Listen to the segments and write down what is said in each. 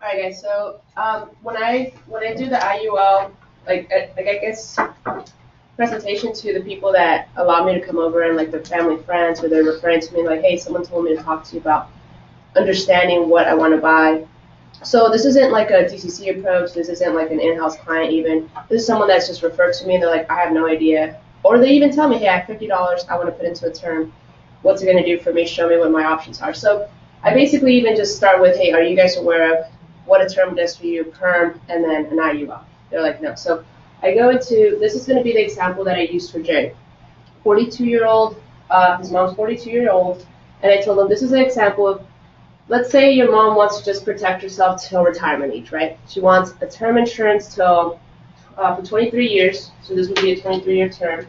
Alright guys, so when I do the IUL, I guess presentation to the people that allow me to come over and like their family friends or they're referring to me like, hey, someone told me to talk to you about understanding what I want to buy. So this isn't like a DCC approach. This isn't like an in-house client even. This is someone that's just referred to me. They're like, I have no idea. Or they even tell me, hey, I have $50. I want to put into a term. What's it going to do for me? Show me what my options are. So I basically even just start with, hey, are you guys aware of what a term does for you, perm, and then an IUL? They're like, no. So I go into, this is going to be the example that I used for Jay. 42-year-old, his mom's 42-year-old, and I told him this is an example of, let's say your mom wants to just protect herself till retirement age, right? She wants a term insurance till for 23 years, so this would be a 23-year term,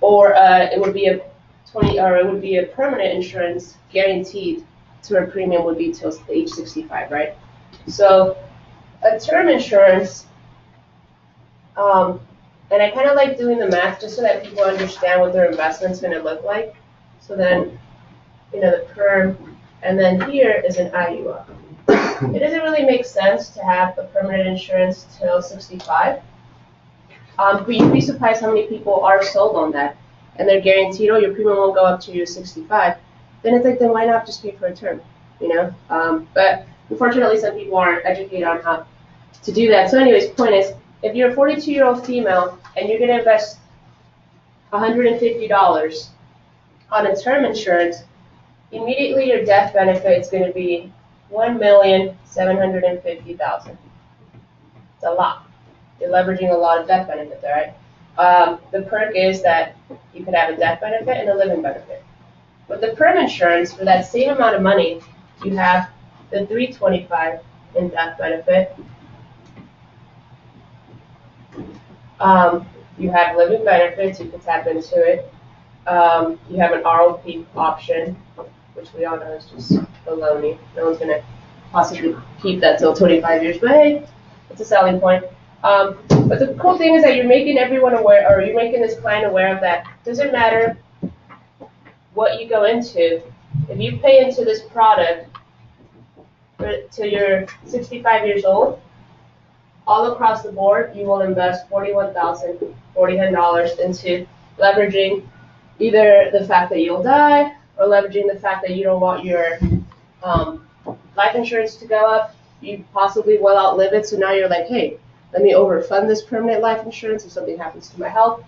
or it would be a permanent insurance guaranteed to her premium would be till age 65, right? So a term insurance, and I kind of like doing the math just so that people understand what their investment's going to look like. So then, the perm. And then here is an IUL. It doesn't really make sense to have a permanent insurance till 65. But you'd be surprised how many people are sold on that. And they're guaranteed, oh, your premium won't go up to your 65. Then it's like, then why not just pay for a term, But unfortunately, some people aren't educated on how to do that. So anyways, point is, if you're a 42-year-old female and you're going to invest $150 on a term insurance, immediately your death benefit is going to be $1,750,000. It's a lot. You're leveraging a lot of death benefit there, right? The perk is that you could have a death benefit and a living benefit. With the perm insurance, for that same amount of money, you have the $325 in death benefit. You have living benefits. You can tap into it. You have an ROP option, which we all know is just baloney. No one's going to possibly keep that till 25 years, but hey, it's a selling point. But the cool thing is that you're making everyone aware, or you're making this client aware of that. Doesn't matter what you go into. If you pay into this product till you're 65 years old, all across the board, you will invest $41,049 into leveraging either the fact that you'll die or leveraging the fact that you don't want your life insurance to go up. You possibly will outlive it, so now you're like, hey, let me overfund this permanent life insurance if something happens to my health.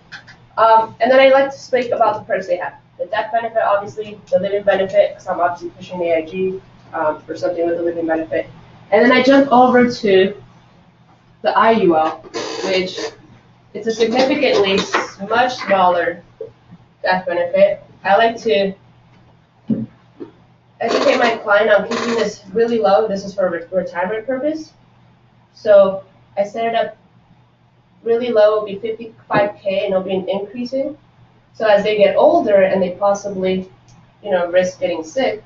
And then I like to speak about the perks they have. The death benefit, obviously, the living benefit, because I'm obviously pushing the AIG for something with the living benefit. And then I jump over to the IUL, which is a significantly much smaller death benefit. I like to educate my client on keeping this really low. This is for retirement purpose. So I set it up really low. It'll be $55K, and it'll be increasing. So as they get older and they possibly, risk getting sick,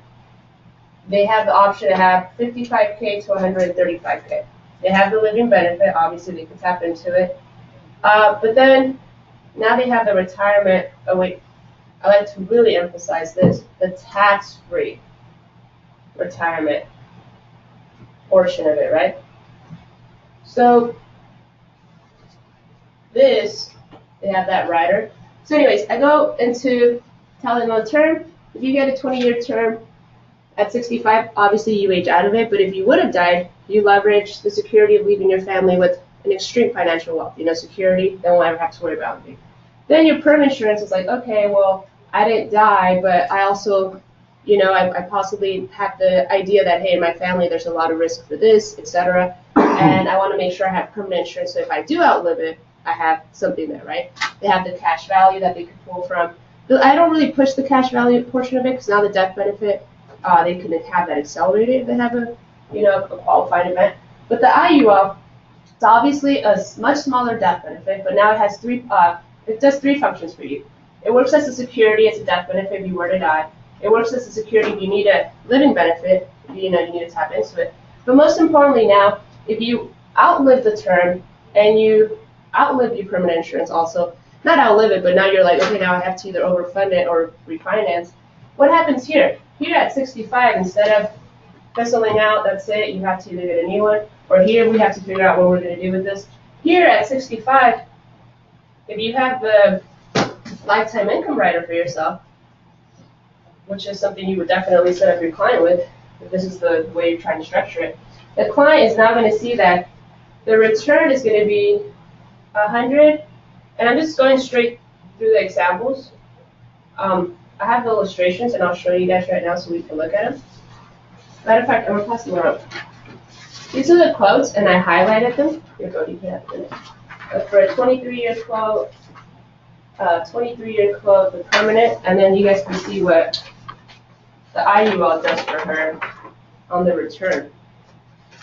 they have the option to have $55K to $135K. They have the living benefit. Obviously, they can tap into it. But then now they have the retirement. Oh wait, I like to really emphasize this: the tax-free retirement portion of it, right? So they have that rider. So anyways, I go into telling them a term. If you get a 20-year term at 65, obviously you age out of it, but if you would have died, you leverage the security of leaving your family with an extreme financial wealth, security, they won't ever have to worry about it. Then your perm insurance is like, okay, well, I didn't die, but I also, I possibly have the idea that, hey, in my family, there's a lot of risk for this, etc. And I want to make sure I have permanent insurance, so if I do outlive it, I have something there, right? They have the cash value that they could pull from. I don't really push the cash value portion of it, because now the death benefit, they can have that accelerated if they have a qualified event. But the IUL, it's obviously a much smaller death benefit, but now it has it does three functions for you. It works as a security, as a death benefit if you were to die. It works as a security if you need a living benefit, you need to tap into it. But most importantly now, if you outlive the term and you outlive your permanent insurance also, not outlive it, but now you're like, okay, now I have to either overfund it or refinance. What happens here? Here at 65, instead of fizzling out, that's it. You have to either get a new one, or here we have to figure out what we're going to do with this. Here at 65, if you have the lifetime income rider for yourself, which is something you would definitely set up your client with, if this is the way you're trying to structure it, the client is now going to see that the return is going to be 100, and I'm just going straight through the examples. I have the illustrations, and I'll show you guys right now so we can look at them. Matter of fact, I'm going to pass them around. These are the quotes, and I highlighted them. Here, go, you can have them. For a 23-year quote, 23-year quote, the permanent, and then you guys can see what the IUL does for her on the return.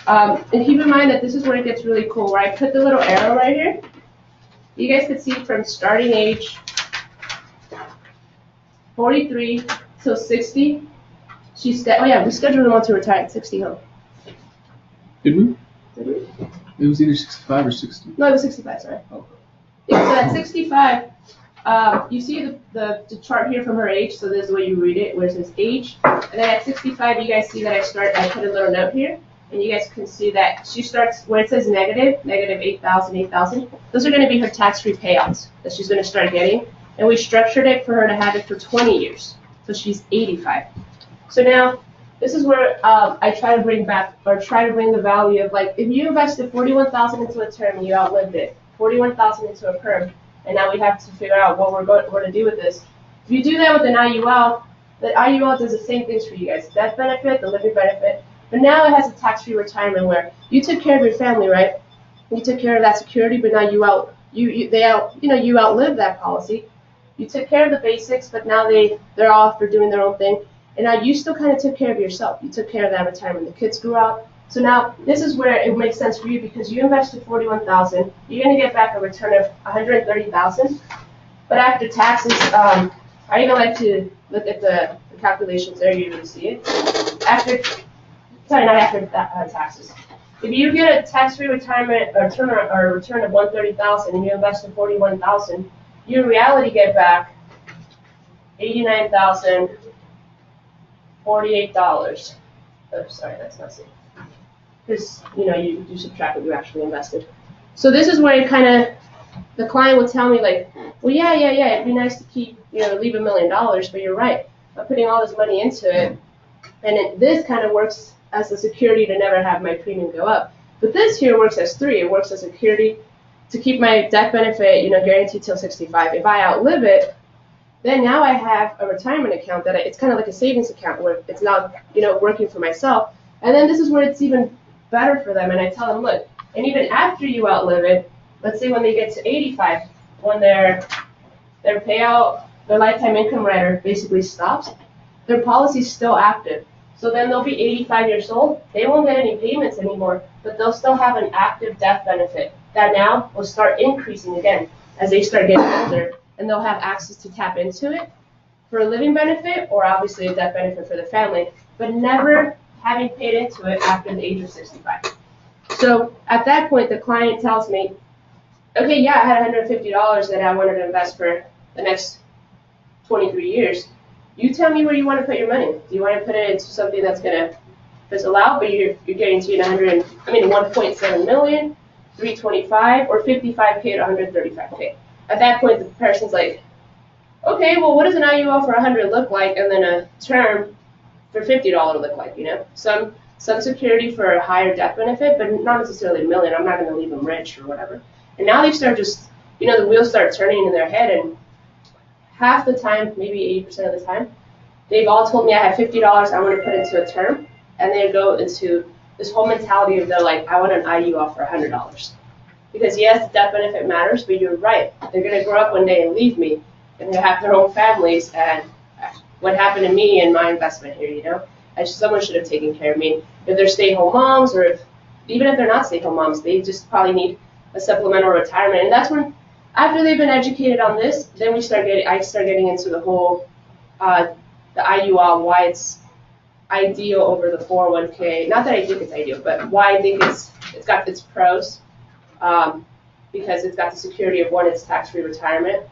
And keep in mind that this is where it gets really cool, where I put the little arrow right here. You guys can see from starting age 43 till 60. Oh yeah, we scheduled them all to retire at 60, huh? Did we? Did we? It was either 65 or 60. No, it was 65, sorry. Okay. Yeah, so at 65, you see the chart here from her age, so this is the way you read it, where it says age. And then at 65, you guys see that I put a little note here, and you guys can see that she starts, where it says negative 8,000, 8,000, those are going to be her tax-free payouts that she's going to start getting. And we structured it for her to have it for 20 years, so she's 85. So now, this is where I try to bring the value of, like, if you invested 41,000 into a term and you outlived it, 41,000 into a perm, and now we have to figure out what we're going to do with this. If you do that with an IUL, the IUL does the same things for you guys: death benefit, the living benefit, but now it has a tax-free retirement where you took care of your family, right? You took care of that security, but now you outlived that policy. You took care of the basics, but now they're off, they're doing their own thing. And now you still kind of took care of yourself. You took care of that retirement. The kids grew up. So now this is where it makes sense for you, because you invested 41,000. You're going to get back a return of 130,000. But after taxes, I even like to look at the calculations there. You usually see it. Not after taxes. If you get a tax-free retirement or a return of 130,000 and you invested 41,000, you in reality get back $89,048. Oh, sorry, that's not safe. Because you subtract what you actually invested. So this is where the client will tell me, like, well, yeah, it'd be nice to keep, leave $1 million, but you're right. I'm putting all this money into it, and this kind of works as a security to never have my premium go up. But this here works as 3. It works as security to keep my death benefit, guaranteed till 65. If I outlive it, then now I have a retirement account that it's kind of like a savings account where it's not, working for myself. And then this is where it's even better for them. And I tell them, look, and even after you outlive it, let's say when they get to 85, when their payout, their lifetime income rider basically stops, their policy's still active. So then they'll be 85 years old. They won't get any payments anymore, but they'll still have an active death benefit that now will start increasing again as they start getting older. And they'll have access to tap into it for a living benefit or obviously a death benefit for the family, but never having paid into it after the age of 65. So at that point, the client tells me, okay, yeah, I had $150 that I wanted to invest for the next 23 years. You tell me where you want to put your money. Do you want to put it into something that's going to fizzle out, but you're guaranteed 1.7 million, 325, or 55K to 135K? At that point, the person's like, okay, well, what does an IUL for 100 look like, and then a term for $50 look like? Some security for a higher death benefit, but not necessarily $1 million. I'm not going to leave them rich or whatever. And now they start the wheels start turning in their head, and half the time, maybe 80% of the time, they've all told me I have $50 I want to put into a term, and they go into this whole mentality of they're like, I want an IUL for $100. Because yes, the death benefit matters, but you're right. They're going to grow up one day and leave me, and they have their own families. And what happened to me and my investment here, someone should have taken care of me. If they're stay-home moms, or even if they're not stay-home moms, they just probably need a supplemental retirement. And that's when, after they've been educated on this, then I start getting into the whole the IUL, why it's ideal over the 401k. Not that I think it's ideal, but why I think it's got its pros. Because it's got the security of, 1, it's tax-free retirement.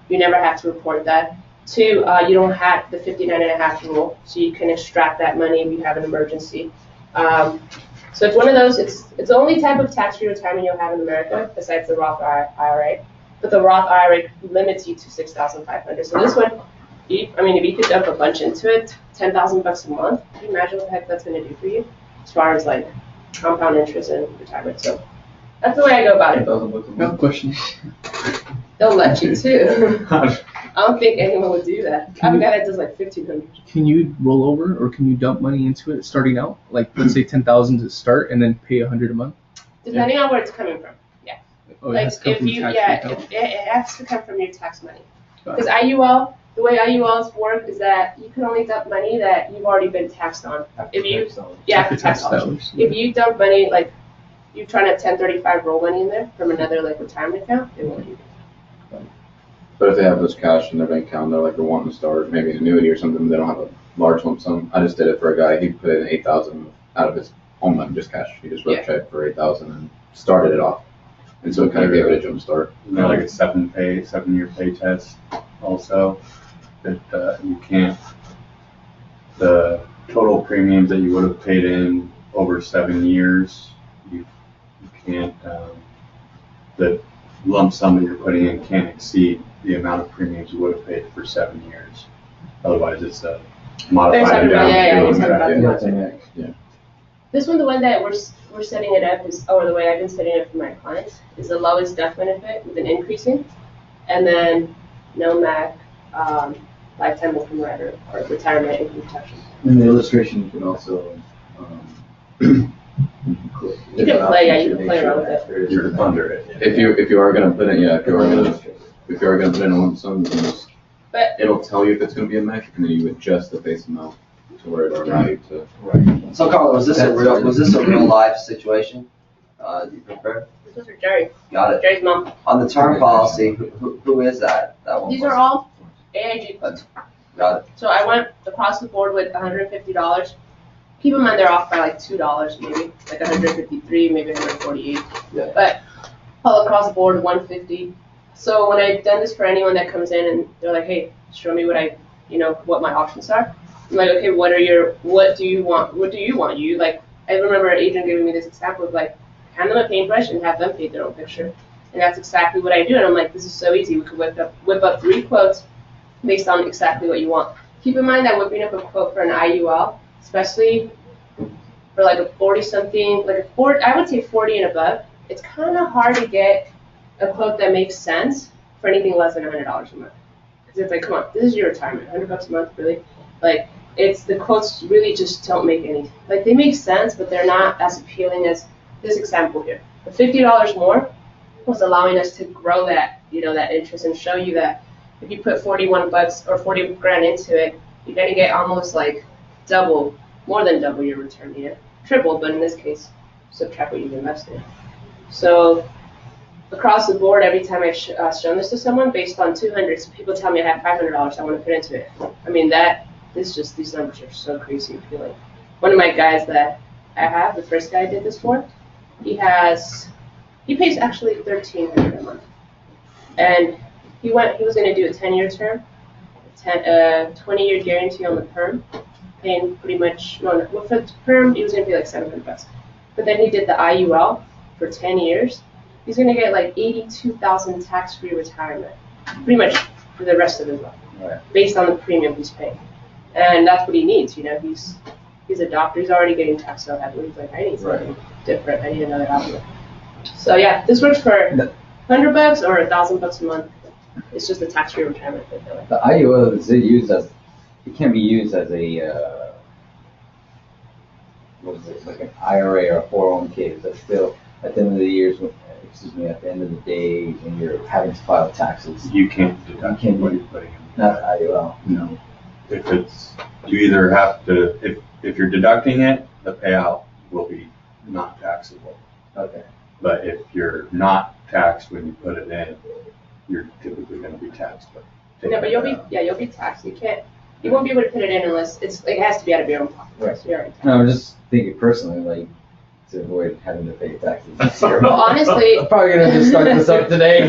You never have to report that. 2, you don't have the 59.5 rule, so you can extract that money if you have an emergency. So it's one of those. It's the only type of tax-free retirement you'll have in America besides the Roth IRA. But the Roth IRA limits you to $6,500. So this one, if you could dump a bunch into it, $10,000 a month. Can you imagine what the heck that's going to do for you as far as like compound interest and retirement? So that's the way I go about it. I have a question. They'll let you too. I don't think anyone would do that. I have a guy that does like $1,500. Can you roll over, or can you dump money into it starting out? Like, let's say 10,000 to start, and then pay 100 a month. Depending on where it's coming from. Yeah. Oh, it Like has to come if from you, tax yeah, account? it has to come from your tax money. Got it. Because IUL, the way IULs work is that you can only dump money that you've already been taxed on. If you, yeah, after tax dollars. If you dump money like you're trying to 1035 roll money in there from another like retirement account, they won't do it. But if they have this cash in their bank account, they're wanting to start maybe an annuity or something, they don't have a large lump sum. I just did it for a guy. He put in 8,000 out of his own money, just cash. He just wrote a check for 8,000 and started it off, and so it kind of gave it a jump start. Like a 7-year pay test also that you can't. The total premiums that you would have paid in over 7 years, you can't. The lump sum that you're putting in can't exceed the amount of premiums you would have paid for 7 years. Otherwise, it's a modified endowment. Yeah. This one, the one that we're setting it up is, or the way I've been setting it up for my clients, is the lowest death benefit with an increasing, and then no MAC, lifetime income rider, or retirement income protection. In the illustration, you can also, You can play around with it. You're under it. If you are gonna put in, if you are gonna put in a lump sum, you can just, it'll tell you if it's gonna be a MAC, and then you adjust the base amount to where it's valued to. Right. So Karla, was this a real life situation? You prepared? This was for Jerry. Got it. Jerry's mom. On the term policy, who is that? That one. These are all AIG quotes. Got it. So I went across the board with $150. Keep in mind they're off by like $2 maybe, like 153, maybe 148. Yeah. But all across the board, 150. So when I've done this for anyone that comes in and they're like, hey, show me what my options are. I'm like, okay, what do you want? You like, I remember an agent giving me this example of like, hand them a paintbrush and have them paint their own picture. And that's exactly what I do. And I'm like, this is so easy. We could whip up 3 quotes based on exactly what you want. Keep in mind that whipping up a quote for an IUL, especially for like a 40-something, I would say 40 and above, it's kind of hard to get a quote that makes sense for anything less than $100 a month. Because it's like, come on, this is your retirement, $100 a month, really? Like, the quotes really just don't make any, like they make sense, but they're not as appealing as this example here. The $50 more was allowing us to grow that, that interest and show you that if you put $41 or 40 grand into it, you're gonna get almost like more than double your return here. Triple, but in this case, subtract what you've invested. So across the board, every time I've shown this to someone, based on 200, so people tell me I have $500 I want to put into it. I mean, these numbers are so crazy appealing. One of my guys that I have, the first guy I did this for, he pays actually $1,300 a month. And he was going to do a 10-year term, 20-year guarantee on the perm, paying pretty much, for the perm, he was going to pay like $700. But then he did the IUL for 10 years. He's going to get like $82,000 tax-free retirement, pretty much for the rest of his life, based on the premium he's paying. And that's what he needs, He's a doctor. He's already getting taxed so heavily. He's like, I need something different. I need another outlet. So yeah, this works for $100 or $1,000 a month. It's just a tax-free retirement. The IUL is it can be used as a like an IRA or a 401k, but still at the end of the years, at the end of the day, when you're having to file taxes, You can't deduct what you're putting in. not IUL. No. You either have to, if you're deducting it, the payout will be not taxable. Okay. But if you're not taxed when you put it in, you're typically going to be taxed. No, but you'll be taxed. You won't be able to put it in unless it has to be out of your own pocket. Right. So you're already taxed. No, I'm just thinking personally, like, to avoid having to pay taxes this year. Well, honestly, I'm probably gonna just start this up today.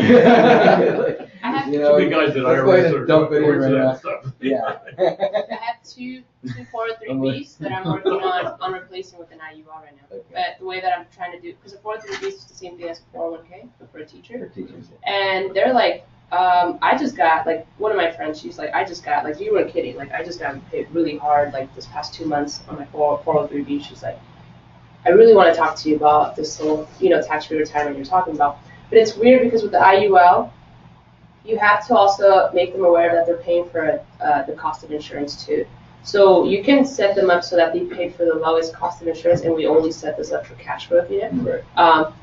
I have you know, guys that let's go ahead and dump it in right now. Yeah. I have two 403Bs that I'm working on replacing with an IUL right now. Okay. But the way that I'm trying to do, because a 403B is the same thing as a 401k, but for a teacher. For teachers. And they're like, I just got, like, one of my friends, she's like, I just got, like, you weren't kidding, like, I just got paid really hard, like, this past 2 months on my 403B. She's like, I really want to talk to you about this whole, tax-free retirement you're talking about. But it's weird because with the IUL, you have to also make them aware that they're paying for the cost of insurance too. So you can set them up so that they pay for the lowest cost of insurance, and we only set this up for cash flow, Right.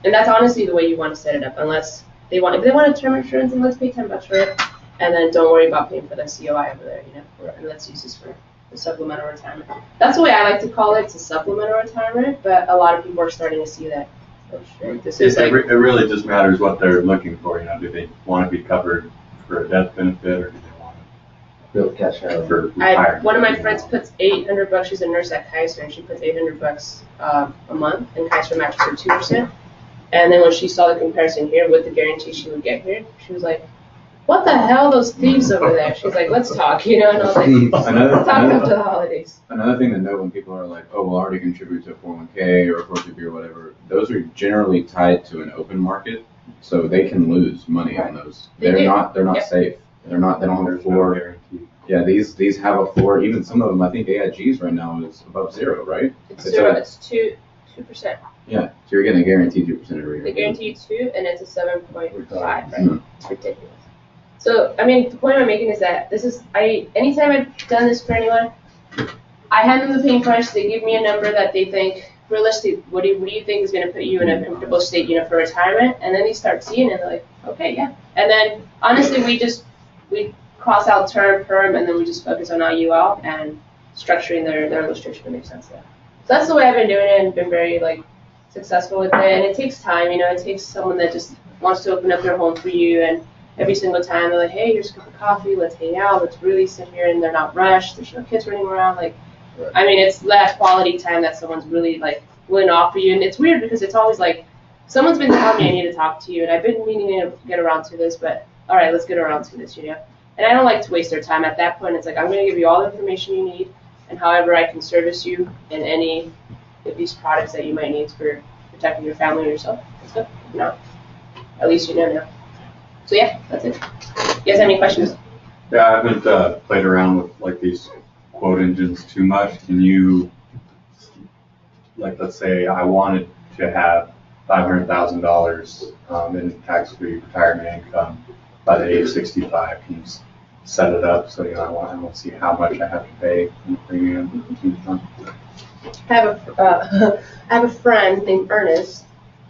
And that's honestly the way you want to set it up, unless if they want a term insurance, and let's pay $10 for it, and then don't worry about paying for the COI over there, Right. and let's use this for the supplemental retirement. That's the way I like to call it. It's a supplemental retirement, but a lot of people are starting to see that. Oh shit, this is It like. it really just matters what they're looking for, do they want to be covered for a death benefit, or do they want Build cash it out. for retirement? One of my friends puts $800. She's a nurse at Kaiser, and she puts $800 a month, and Kaiser matches her 2%. And then when she saw the comparison here with the guarantee she would get here, she was like, "What the hell, those thieves over there?" She's like, "Let's talk," And I was like, "Let's talk after the holidays." Another thing to note when people are like, oh, well, I already contribute to a 401k or a 403b or whatever, those are generally tied to an open market, so they can lose money on those. They They're do. not Yep. safe. They don't have a There's no floor. guarantee. Yeah, these have a floor. Even some of them, I think AIGs right now is above zero, right? It's It's zero. a- It's 2%. Yeah, so you're getting a guaranteed 2% every They year. guarantee you 2, and it's a 7.5, right? Mhm. It's ridiculous. So, I mean, the point I'm making is that anytime I've done this for anyone, I hand them the paintbrush, they give me a number that they think, realistic, what do you think is going to put you in a comfortable state, for retirement? And then they start seeing it, and they're like, okay, yeah. And then, honestly, we cross out term, perm, and then we just focus on IUL and structuring their illustration to make sense there. So that's the way I've been doing it, and been very, successful with it. And it takes time, it takes someone that just wants to open up their home for you, and every single time they're like, hey, here's a cup of coffee, let's hang out, let's really sit here, and they're not rushed, there's no kids running around, I mean, it's that quality time that someone's really, willing to offer you. And it's weird because it's always someone's been telling me I need to talk to you, and I've been meaning to get around to this, but all right, let's get around to this, And I don't like to waste their time. At that point, it's I'm going to give you all the information you need, and however I can service you in any of these products that you might need for protecting your family or yourself. That's good. No, at least you know now. So yeah, that's it. You guys have any questions? Yeah, I haven't played around with these quote engines too much. Can you, let's say I wanted to have $500,000 in tax-free retirement income by the age of 65. Can you set it up so I want to see how much I have to pay in the premium each month? I have a friend named Ernest.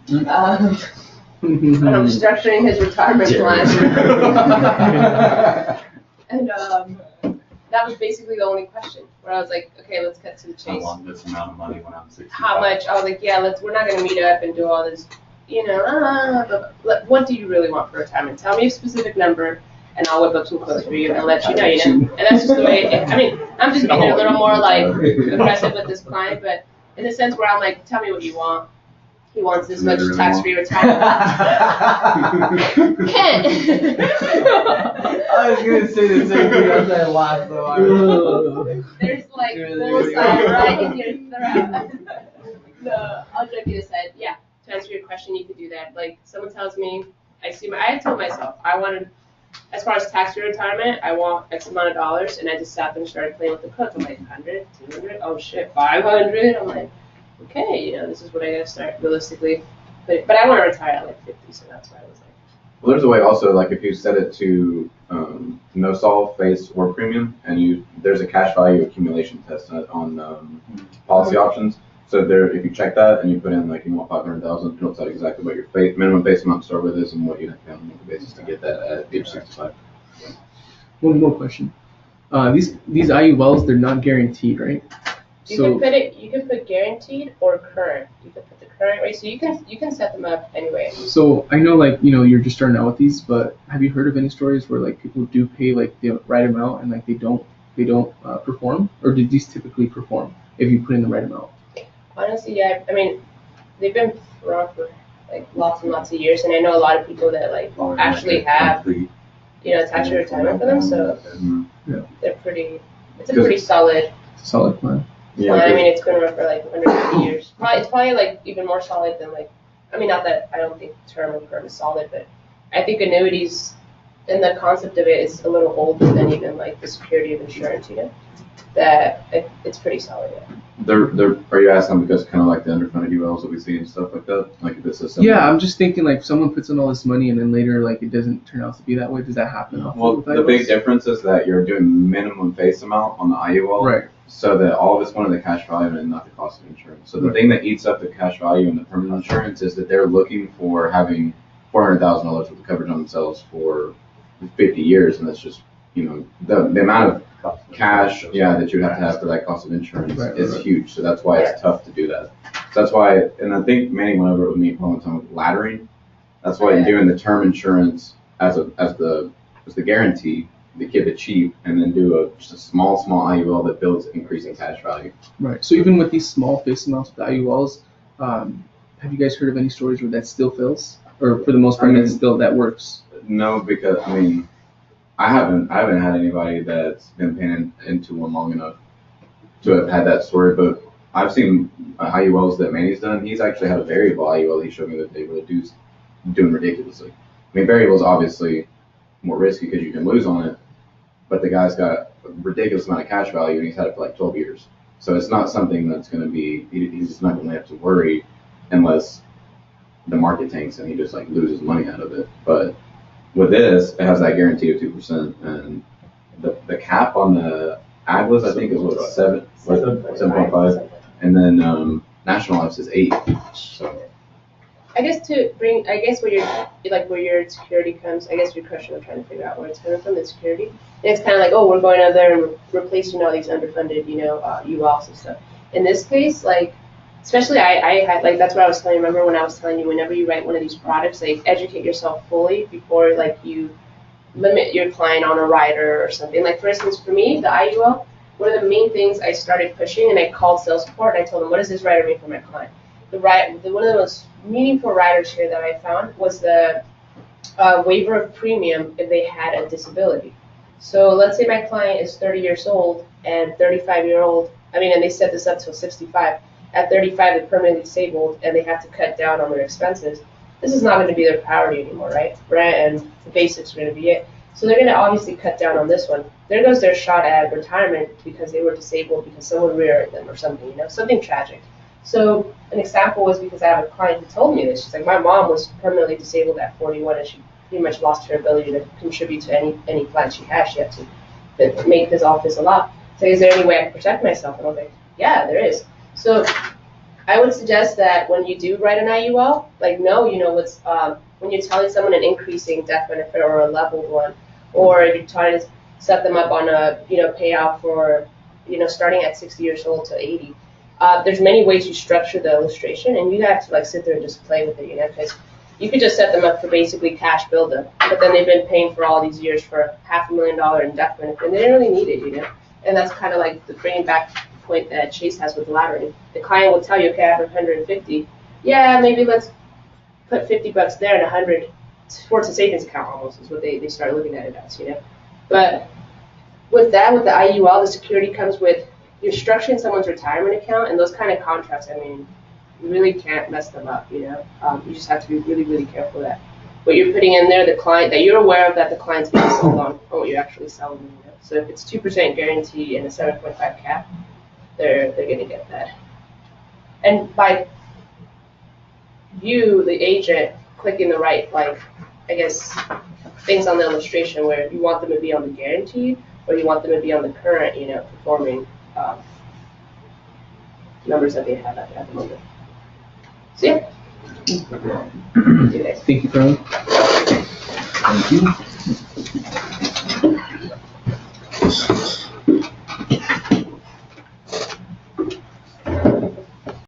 And I'm structuring his retirement plan. And that was basically the only question, where I was like, okay, let's cut to the I chase. want this amount of money when I'm 65. How much? I was like, yeah, we're not going to meet up and do all this, but what do you really want for retirement? Tell me a specific number, and I'll whip up some quotes for you and let you know, And that's just the way, I'm just being a little more, aggressive with this client, but in the sense where I'm like, tell me what you want. He wants this much tax-free retirement. Kent! I was gonna say the same thing. I was gonna laugh so hard. There's bullseye right in your throat. No, I'll joke you aside. Yeah, to answer your question, you could do that. Someone tells me, I told myself I wanted, as far as tax-free retirement, I want X amount of dollars, and I just sat there and started playing with the cook. I'm like, 100, 200, oh shit, 500. I'm like, okay, this is what I gotta start realistically. But I want to retire at 50, so that's why I was like. Well, there's a way also, if you set it to no solve, face, or premium, and there's a cash value accumulation test on policy options. So if you check that and you put in you want 500,000, it'll tell you exactly what your minimum base amount to start with is and what you have to pay on a monthly basis to get that at age 65. One more question. These IULs, they're not guaranteed, right? You can put guaranteed or current. You can put the current rate, so you can set them up anyway. So I know you're just starting out with these, but have you heard of any stories where people do pay the right amount and they don't perform, or did these typically perform if you put in the right amount? Honestly, yeah. I mean, they've been around for lots and lots of years, and I know a lot of people that actually have tax-free retirement for them, so they're pretty It's a pretty solid Solid plan. Yeah, plan. I mean, it's going to run for like 150 years. It's probably like even more solid than like, I mean, not that I don't think term or perm is solid, but I think annuities and the concept of it is a little older than even like the security of insurance, you know, that it's pretty solid. Yeah. Are you asking because kind of like the underfunded ULs that we see and stuff like that? Like if it's a similar. Yeah, I'm just thinking like if someone puts in all this money and then later like it doesn't turn out to be that way. Does that happen? Well, the big difference is that you're doing minimum face amount on the IUL, Right. so that all of it's going to the cash value and not the cost of insurance. So the thing that eats up the cash value in the permanent insurance is that they're looking for having $400,000 worth of coverage on themselves for 50 years, and that's just, you know, the amount of cash, that you have for that cost of insurance is huge. So that's why it's tough to do that. So that's why, and I think Manny went over it with me all the time with laddering. That's why doing the term insurance as the guarantee to keep it cheap, and then do just a small IUL that builds increasing cash value. Right. So even with these small face amounts with the IULs, have you guys heard of any stories where that still fails, or for the most part, that works? No, because I mean, I haven't had anybody that's been paying into one long enough to have had that story, but I've seen IULs that Manny's done. He's actually had a variable IUL. He showed me that they were doing ridiculously. I mean, variable is obviously more risky because you can lose on it, but the guy's got a ridiculous amount of cash value and he's had it for like 12 years. So it's not something that's going to be, he's not going to have to worry unless the market tanks and he just like loses money out of it. But with this, it has that guarantee of 2%, and the cap on the AGLAs, I think, is what, 7.5, and then National Life's is 8. So I guess where your security comes, I guess your question, I'm trying to figure out where it's coming from, the security. And it's kind of like, oh, we're going out there and replacing all these underfunded, ULs and stuff. In this case, like, especially I had, like, that's what I was telling you, remember when I was telling you, whenever you write one of these products, like, educate yourself fully before, like, you limit your client on a rider or something. Like, for instance, for me, the IUL, one of the main things I started pushing, and I called sales support, and I told them, what does this rider mean for my client? One of the most meaningful riders here that I found was the waiver of premium if they had a disability. So let's say my client is 30 years old and 35-year-old, and they set this up till 65. At 35, they're permanently disabled and they have to cut down on their expenses. This is not going to be their priority anymore, right? Rent and the basics are going to be it. So they're going to obviously cut down on this one. There goes their shot at retirement because they were disabled because someone rear-ended them or something, something tragic. So an example was because I have a client who told me this. She's like, my mom was permanently disabled at 41 and she pretty much lost her ability to contribute to any plan she had. She had to make this office a lot. So is there any way I can protect myself? And I was like, yeah, there is. So I would suggest that when you do write an IUL, like what's when you're telling someone an increasing death benefit or a leveled one, or you're trying to set them up on a payout for starting at 60 years old to 80. There's many ways you structure the illustration, and you have to like sit there and just play with it, because you could just set them up for basically cash buildup, but then they've been paying for all these years for $500,000 in death benefit, and they didn't really need it, and that's kind of like the bringing back point that Chase has with laddering. The client will tell you, okay, I have 150. Yeah, maybe let's put $50 there and 100 towards a savings account almost is what they start looking at it as, But with the IUL, the security comes with you're structuring someone's retirement account, and those kind of contracts, you really can't mess them up, You just have to be really, really careful that what you're putting in there, the client, that you're aware of that the client's being sold on what you're actually selling them, So if it's 2% guarantee and a 7.5 cap, they're going to get that. And by you, the agent, clicking the right, things on the illustration where you want them to be on the guarantee or you want them to be on the current, performing numbers that they have at the moment. So yeah. Thank you, Karla. Thank you.